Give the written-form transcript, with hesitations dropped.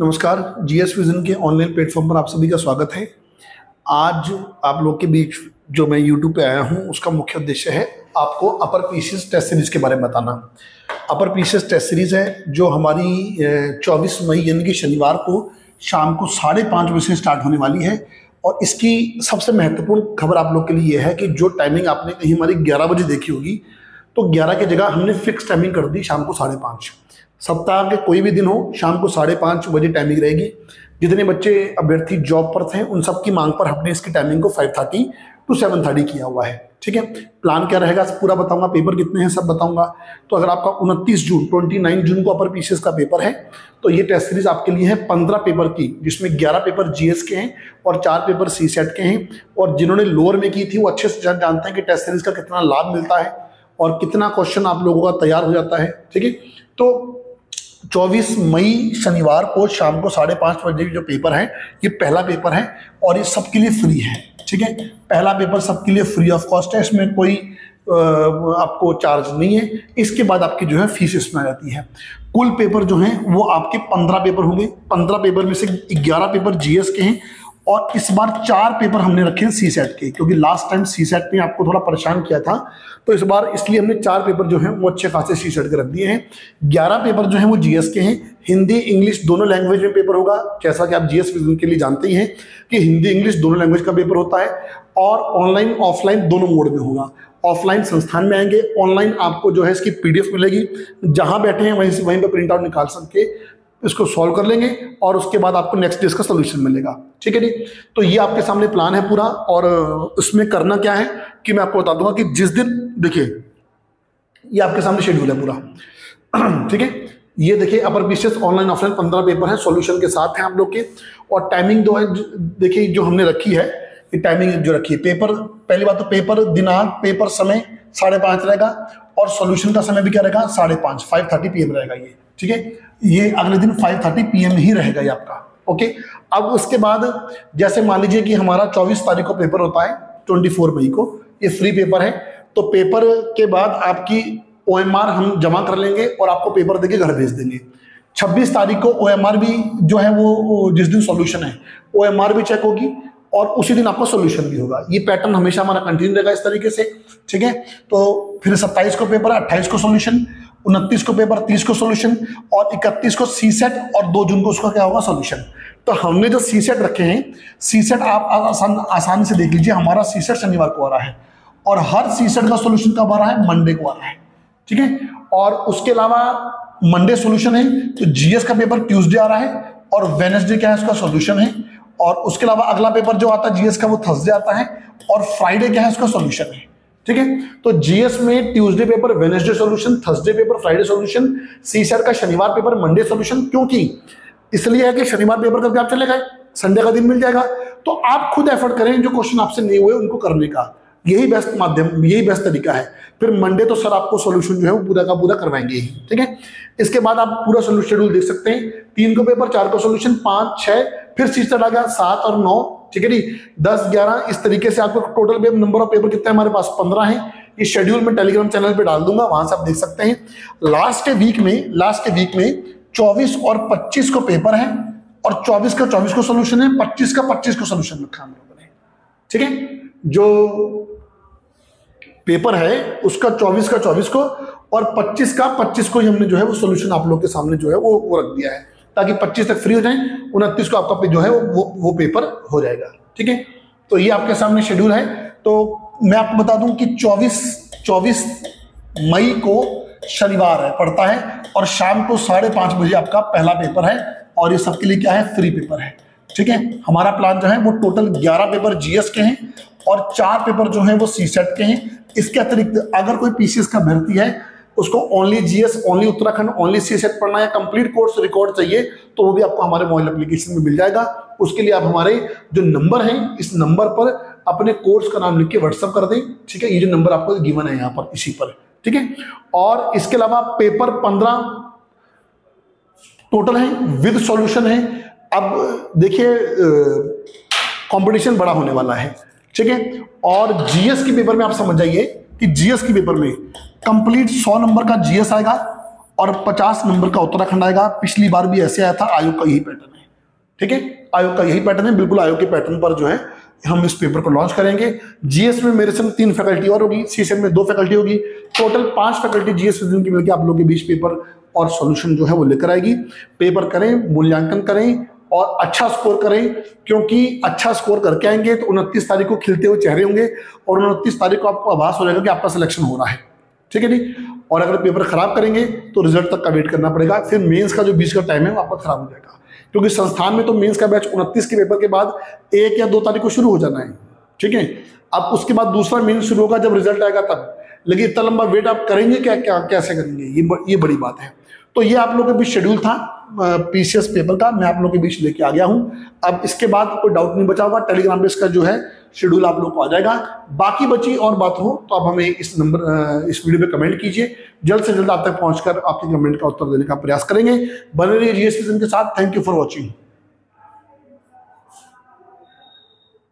नमस्कार। GS vision के online platform पर आप सभी का स्वागत है। आज आप लोग के बीच जो मैं यूट्यूब पे आया हूँ उसका मुख्य उद्देश्य है आपको अपर पीसीएस टेस्ट सीरीज के बारे में बताना। अपर पीसीएस टेस्ट सीरीज है जो हमारी 24 मई यानी कि शनिवार को शाम को 5:30 बजे से स्टार्ट होने वाली है। और इसकी सबसे महत्वपूर्ण खबर आप लोग के लिए यह है कि जो टाइमिंग आपने कहीं हमारी 11 बजे देखी होगी, तो 11 की जगह हमने फिक्स टाइमिंग कर दी शाम को 5:30। सप्ताह के कोई भी दिन हो, शाम को 5:30 बजे टाइमिंग रहेगी। जितने बच्चे अभ्यर्थी जॉब पर थे उन सब की मांग पर हमने इसकी टाइमिंग को 5:30 to 7:30 किया हुआ है। ठीक है, प्लान क्या रहेगा पूरा बताऊंगा, पेपर कितने हैं सब बताऊंगा। तो अगर आपका 29 जून को अपर पीसीएस का पेपर है तो ये टेस्ट सीरीज आपके लिए है 15 पेपर की, जिसमें 11 पेपर जीएस के हैं और 4 पेपर सीसेट के हैं। और जिन्होंने लोअर में की थी वो अच्छे से जानते हैं कि टेस्ट सीरीज का कितना लाभ मिलता है और कितना क्वेश्चन आप लोगों का तैयार हो जाता है। ठीक है, तो 24 मई शनिवार को शाम को 5:30 बजे जो पेपर है ये पहला पेपर है और ये सबके लिए फ्री है। ठीक है, पहला पेपर सबके लिए फ्री ऑफ कॉस्ट है, इसमें कोई आपको चार्ज नहीं है। इसके बाद आपकी जो है फीस इसमें आ जाती है। कुल पेपर जो हैं वो आपके 15 पेपर होंगे। 15 पेपर में से 11 पेपर जीएस के हैं और इस बार 4 पेपर हमने रखे हैं सीसेट के, क्योंकि लास्ट टाइम सीसेट ने आपको थोड़ा परेशान किया था, तो इस बार इसलिए हमने 4 पेपर जो हैं वो अच्छे खासे सीसेट के रख दिए हैं। 11 पेपर जो हैं वो जीएस के हैं। हिंदी इंग्लिश दोनों लैंग्वेज में पेपर होगा, जैसा कि आप जीएस विजन के लिए जानते ही हैं कि हिंदी इंग्लिश दोनों लैंग्वेज का पेपर होता है। और ऑनलाइन ऑफलाइन दोनों मोड में होगा। ऑफलाइन संस्थान में आएंगे, ऑनलाइन आपको जो है इसकी पीडीएफ मिलेगी, जहां बैठे हैं वहीं पर प्रिंट आउट निकाल सके इसको सॉल्व कर लेंगे और उसके बाद आपको नेक्स्ट डे इसका सोल्यूशन मिलेगा। ठीक है जी, तो ये आपके सामने प्लान है पूरा। और उसमें करना क्या है कि मैं आपको बता दूंगा कि जिस दिन, देखिए ये आपके सामने शेड्यूल है पूरा। ठीक है, ये देखिए upper PCS online offline 15 paper है, सॉल्यूशन के साथ हैं आप लोग के। और टाइमिंग जो है देखिए जो हमने रखी है, ये टाइमिंग जो रखी है, पेपर पहली बात तो पेपर दिनांक पेपर समय 5:30 रहेगा और सॉल्यूशन का समय भी क्या रहेगा 5:30 PM रहेगा ये। ठीक है, ये अगले दिन 5:30 PM ही रहेगा ये आपका। ओके, अब उसके बाद जैसे मान लीजिए कि हमारा 24 तारीख को पेपर होता है, 24 मई को ये फ्री पेपर है, तो पेपर के बाद आपकी OMR हम जमा कर लेंगे और आपको पेपर देके घर भेज देंगे। 26 तारीख को OMR भी जो है वो जिस दिन सॉल्यूशन है OMR भी चेक होगी और उसी दिन आपका सॉल्यूशन भी होगा। ये पैटर्न हमेशा हमारा कंटिन्यू रहेगा इस तरीके से। ठीक है, तो फिर 27 को पेपर, 28 को सॉल्यूशन, 29 को पेपर, 30 को सॉल्यूशन और 31 को सीसेट और 2 जून को उसका क्या होगा सॉल्यूशन। तो हमने जो सीसेट रखे हैं, सीसेट आप आसानी से देख लीजिए, हमारा सीसेट शनिवार को आ रहा है और हर सीसेट का सॉल्यूशन कब आ रहा है, मंडे को आ रहा है। ठीक है, और उसके अलावा मंडे सॉल्यूशन है तो जीएस का पेपर ट्यूसडे आ रहा है और वेडनेसडे क्या है उसका सॉल्यूशन है। और उसके अलावा अगला पेपर जो आता है जीएस का वो थर्सडे आता है और फ्राइडे क्या है उसका सॉल्यूशन है। ठीक है, तो जीएस में Tuesday paper, Wednesday solution, Thursday paper, Friday solution, CSAT का शनिवार पेपर, मंडे सॉल्यूशन। क्योंकि इसलिए है कि शनिवार पेपर करके आप चले गए, संडे का दिन मिल जाएगा, तो आप खुद एफर्ट करें जो क्वेश्चन आपसे नहीं हुए उनको करने का, यही बेस्ट माध्यम, यही बेस्ट तरीका है। फिर मंडे तो सर आपको सॉल्यूशन जो है वो पूरा का पूरा करवाएंगे ही। ठीक है, इसके बाद आप पूरा सोल्यूशन शेड्यूल देख सकते हैं। 3 को पेपर, 4 को सॉल्यूशन, 5, 6 फिर सीसेट आ गया, 7 और 9। ठीक है जी, 10, 11 इस तरीके से आपको टोटल नंबर ऑफ पेपर कितने हैं हमारे पास 15 है। ये शेड्यूल में टेलीग्राम चैनल पे डाल दूंगा, वहां से आप देख सकते हैं। लास्ट के वीक में 24 और 25 को पेपर है और 24 का 24 को सॉल्यूशन है, 25 का 25 को सॉल्यूशन रखा हम लोगों ने। ठीक है, जो पेपर है उसका 24 का 24 को और 25 का 25 को ही हमने जो है वो सॉल्यूशन आप लोग के सामने जो है वो रख दिया है, ताकि 25 तक फ्री हो जाए। 29 को आपका जो है वो पेपर हो जाएगा। ठीक है, तो ये आपके सामने शेड्यूल है। तो मैं आपको बता दूं कि 24 मई को शनिवार है पड़ता है और शाम को 5:30 बजे आपका पहला पेपर है और ये सबके लिए क्या है फ्री पेपर है। ठीक है, हमारा प्लान जो है वो टोटल 11 पेपर जीएस के हैं और 4 पेपर जो हैं वो सीसेट के हैं। इसके अतिरिक्त अगर कोई पीसीएस का भर्ती है उसको only GS, only Uttarakhand, only CSAT पढ़ना है, कंप्लीट कोर्स रिकॉर्ड चाहिए, तो वो भी आपको हमारे मोबाइल एप्लीकेशन में मिल जाएगा। उसके लिए आप हमारे जो नंबर हैं इस नंबर पर अपने कोर्स का नाम लिख के व्हाट्सअप कर दें। ठीक है, ये जो नंबर आपको गिवन है यहाँ पर इसी पर। ठीक है, और इसके अलावा पेपर 15 टोटल है विद सॉल्यूशन है। अब देखिए कंपटीशन बड़ा होने वाला है। ठीक है, और जीएस के पेपर में आप समझ जाइए कि जीएस के पेपर में कंप्लीट 100 नंबर का जीएस आएगा और 50 नंबर का उत्तराखंड आएगा। पिछली बार भी ऐसे आया था, आयोग का यही पैटर्न है। ठीक है, आयोग का यही पैटर्न है, बिल्कुल आयोग के पैटर्न पर जो है हम इस पेपर को लॉन्च करेंगे। जीएस में मेरे संग 3 फैकल्टी और होगी, सीसेट में 2 फैकल्टी होगी, टोटल 5 फैकल्टी जीएस रीजनिंग की मिलकर आप लोगों के बीच पेपर और सॉल्यूशन जो है वो लेकर आएगी। पेपर करें, मूल्यांकन करें और अच्छा स्कोर करें, क्योंकि अच्छा स्कोर करके आएंगे तो 29 तारीख को खिलते हुए चेहरे होंगे और 29 तारीख को आपको आभास हो जाएगा कि आपका सिलेक्शन हो रहा है, ठीक है जी। और अगर पेपर खराब करेंगे तो रिजल्ट तक का वेट करना पड़ेगा, फिर मेंस का जो बीच का टाइम है वो आपका खराब हो जाएगा, क्योंकि संस्थान में तो मेंस का बैच 29 के पेपर के बाद 1 या 2 तारीख को शुरू हो जाना है, ठीक है। अब उसके बाद दूसरा मेंस शुरू होगा जब रिजल्ट आएगा तब, लेकिन इतना लंबा वेट आप करेंगे क्या कैसे करेंगे, ये बड़ी बात है। तो ये आप लोगों के बीच शेड्यूल था पीसीएस पेपर का, मैं आप लोगों के बीच लेके आ गया हूं। अब इसके बाद कोई डाउट नहीं बचा होगा, टेलीग्राम पे इसका जो है शेड्यूल आप लोग को आ जाएगा। बाकी बची और बात हो तो आप हमें इस वीडियो पे कमेंट कीजिए, जल्द से जल्द आप तक पहुंचकर आपके कमेंट का उत्तर देने का प्रयास करेंगे। बने रहिए जीएस के साथ। Thank you for watching.